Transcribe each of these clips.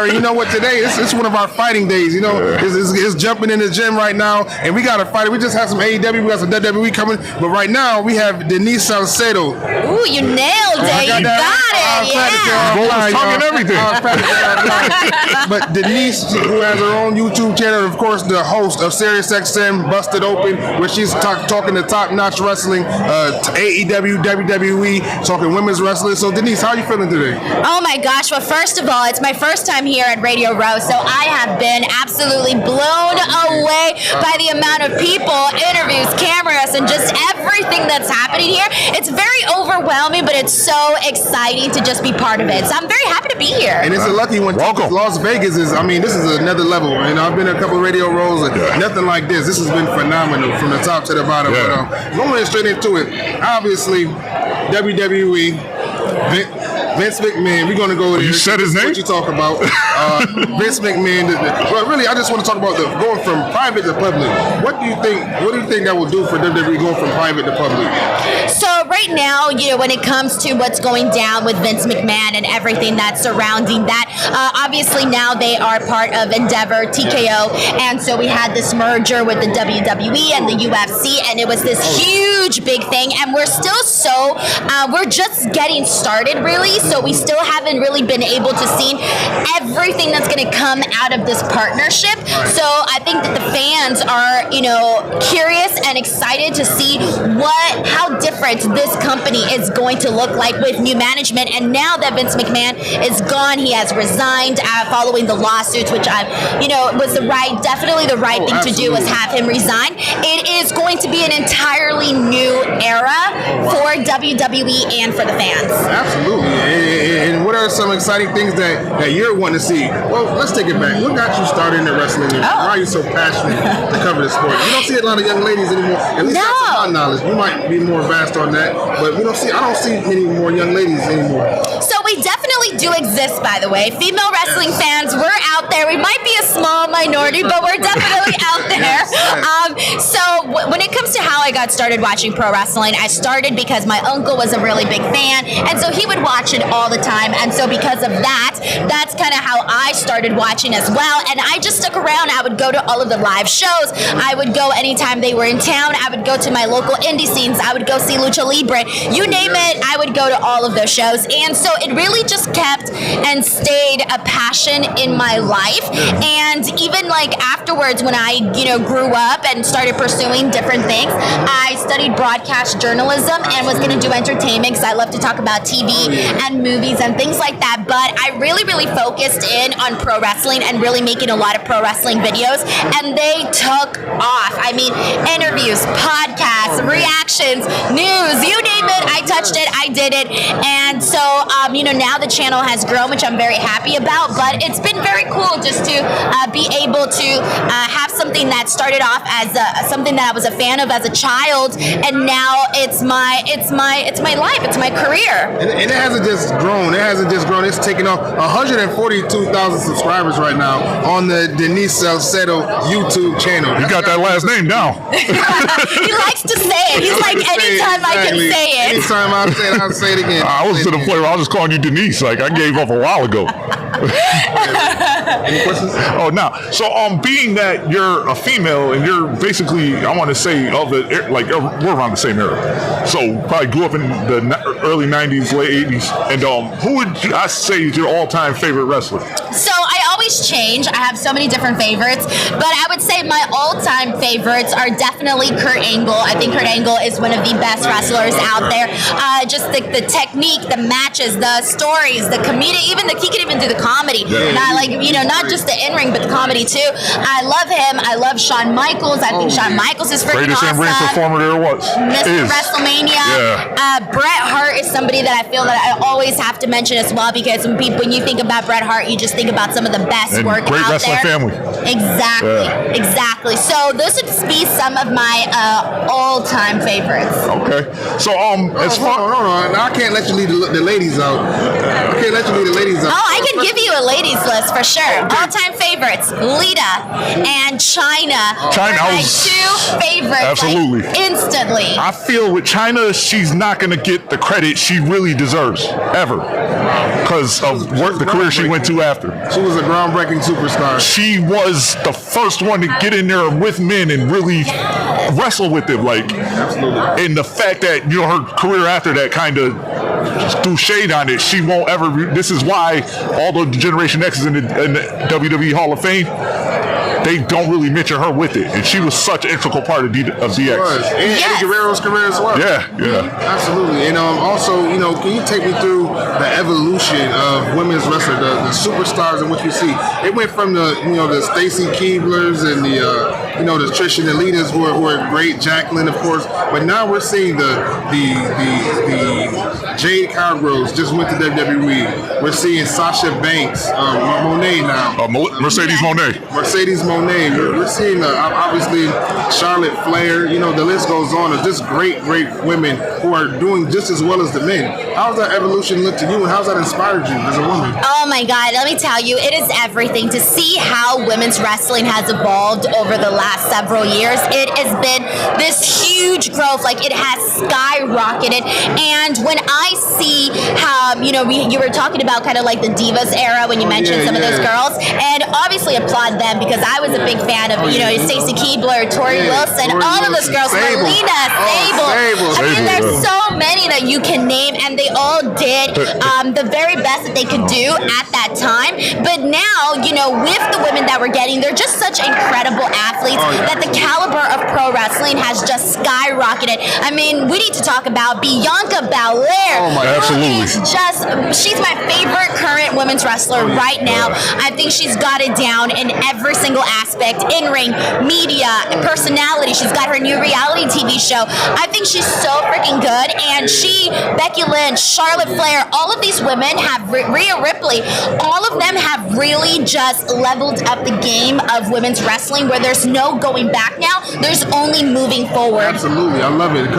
Larry, you know what? Today it's one of our fighting days. You know, it's jumping in the gym right now, and we got a fighter. We just had some AEW, we got some WWE coming, but right now we have Denise Salcedo. Ooh, you nailed it! You got it! Yeah. Tongue and everything. But Denise, who has her own YouTube channel, and of course the host of SiriusXM Busted Open, where she's talking to top-notch wrestling, AEW, WWE, talking women's wrestling. So Denise, how are you feeling today? Oh my gosh, well first of all, it's my first time here at Radio Row, so I have been absolutely blown away by the amount of people, interviews, cameras, and just everything that's happening here. It's very overwhelming, but it's so exciting to just be part of it. So I'm very happy to be here. And it's a lucky one. Welcome. Las Vegas is, I mean, this is another level. You know, I've been in a couple of radio roles, and nothing like this. This has been phenomenal from the top to the bottom. Yeah. But going straight into it, obviously, WWE, Vince McMahon, we're going to go there. You said his name? What you talk about. Vince McMahon. Well, really, I just want to talk about going from private to public. What do you think that will do for WWE going from private to public? So right now, you know, when it comes to what's going down with Vince McMahon and everything that's surrounding that, obviously now they are part of Endeavor, TKO, and so we had this merger with the WWE and the UFC, and it was this huge big thing, and we're still we're just getting started really, so we still haven't really been able to see everything that's going to come out of this partnership. So I think that the fans are, you know, curious and excited to see how different this company is going to look like with new management. And now that Vince McMahon is gone, he has resigned following the lawsuits, which was definitely the right thing to do was have him resign. It is going to be an entirely new era for WWE and for the fans. Absolutely. And what are some exciting things that you're wanting to see? Well, let's take it back. What got you started in the wrestling? Why are you so passionate to cover the sport? You don't see a lot of young ladies anymore. At least that's my knowledge. You might be more vast on that, but I don't see many more young ladies anymore. So we definitely do exist, by the way. Female wrestling fans, we're out there. We might be a small minority, but we're definitely out there. So when it comes to how I got started watching pro wrestling, I started because my uncle was a really big fan, and so he would watch it all the time. And so because of that, that's kind of how I started watching as well. And I just stuck around. I would go to all of the live shows. I would go anytime they were in town. I would go to my local indie scenes. I would go see Lucha Libre. You name it, I would go to all of those shows. And so it really just kept and stayed a passion in my life. And even like afterwards, when I, grew up and started pursuing different things, I studied broadcast journalism and was going to do entertainment because I love to talk about TV and movies and things like that. But I really, really focused in on pro wrestling and really making a lot of pro wrestling videos. And they took off. I mean, interviews, podcasts, reactions, news, you name it. I touched it. I did it. And so, now the channel has grown, which I'm very happy about. But it's been very cool just to be able to have something that started off as something that I was a fan of as a child, and now it's my life. It's my career. And it hasn't just grown. It's taken off. 142,000 subscribers right now on the Denise Salcedo YouTube channel. You got that last name down. He likes to say it. He's like, anytime I can say it. Anytime I say it, I'll say it again. I was to the point where I was just calling you Denise. Like, I gave up a while ago. Any questions? Oh, no. So, being that you're a female and you're basically, I want to say, we're around the same era. So, probably grew up in the early 90s, late 80s. And who would I say is your all-time favorite wrestler? So, I always change. I have so many different favorites. But I would say my all-time favorites are definitely Kurt Angle. I think Kurt Angle is one of the best wrestlers out there. Just the technique, the matches, the stories, the comedic, he can even do the comedy. Not just the in-ring, but the comedy too. I love him. I love Shawn Michaels. I think Shawn Michaels is freaking greatest awesome. in-ring performer there was. Mr. WrestleMania. Yeah. Bret Hart is somebody that I feel that I always have to mention as well, because when you think about Bret Hart, you just think about some of the best best and work great out wrestling there. family. Exactly. So those would be some of my all-time favorites. Okay. So as far hold on. Now, I can't let you leave the ladies out. I can't let you leave the ladies out. Oh, I can give you a ladies list for sure. All-time favorites: Lita and Chyna. Chyna, are I my was- two favorites. Absolutely. Like, instantly. I feel with Chyna, she's not going to get the credit she really deserves ever because of the career she went to after. She was a groundbreaking superstar. She was the first one to get in there with men and really wrestle with them. Like, Absolutely. and the fact that her career after that kind of threw shade on it. She won't ever. This is why all the Generation X is in the WWE Hall of Fame. They don't really mention her with it, and she was such an integral part of DX. And Yes. Eddie Guerrero's career as well. Yeah. Absolutely. And also, can you take me through the evolution of women's wrestling, the superstars in which we see? It went from the Stacy Keeblers and the Trish and the Litas who are great, Jacqueline, of course. But now we're seeing the Jade Cargroves just went to WWE. We're seeing Sasha Banks, Monet now. Mercedes Moné. Mercedes Moné. We're seeing obviously Charlotte Flair. The list goes on of just great women who are doing just as well as the men. How's that evolution look to you, and how's that inspired you as a woman? Oh my God, let me tell you, it is everything. To see how women's wrestling has evolved over the last several years, it has been this huge growth. Like, it has skyrocketed. And when I see how, you were talking about kind of like the Divas era when you mentioned some of those girls, and obviously applaud them because I was a big fan of, Stacey Keebler, Tori Wilson, all of those girls, Melina, Sable. I mean, there's so many that you can name, and they all did the very best that they could do at that time. But now, with the women that we're getting, they're just such incredible athletes that the caliber of pro wrestling has just skyrocketed. I mean, we need to talk about Bianca Belair. Oh my God. Absolutely. She's my favorite current women's wrestler right now. I think she's got it down in every single aspect: in-ring, media, personality. She's got her new reality TV show. I think she's so freaking good. And Becky Lynch, Charlotte Flair, all of these women have, Rhea Ripley, all of them have really just leveled up the game of women's wrestling, where there's no going back now. There's only moving forward. Absolutely. I love it.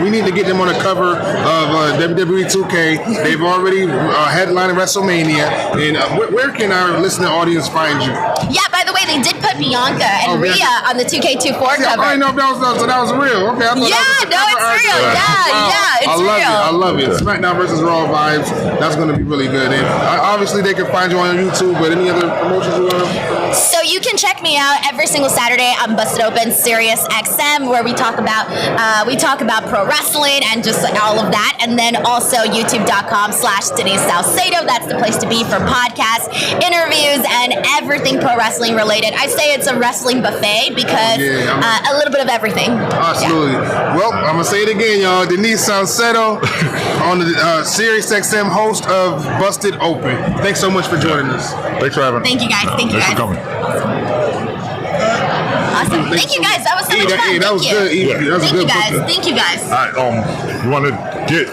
We need to get them on the cover of WWE 2K. They've already headlined WrestleMania. And where can our listening audience find you? Yeah, by the way, they did put Bianca and Rhea on the 2K24 cover. I didn't know if that was real. Okay, I thought It's real. Yeah, it's real. I love it. SmackDown versus Raw vibes. That's going to be really good. And obviously, they can find you on YouTube. But any other promotions you want to? So you can check me out every single Saturday on Busted Open Sirius XM, where we talk about pro wrestling and just all of that. And then also YouTube.com/Denise Salcedo. That's the place to be for podcasts, interviews, and everything pro wrestling related. I say it's a wrestling buffet because a little bit of everything. Absolutely. Yeah. Well, I'm going to say it again, y'all. Denise Salcedo on the Sirius XM, host of Busted Open. Thanks so much for joining us. Thanks for having me. Thank you guys. Thank you Thanks guys. for coming. Awesome. Thank you guys. That was so much fun. That was good. Thank you guys. Thank you guys. All right. You want to get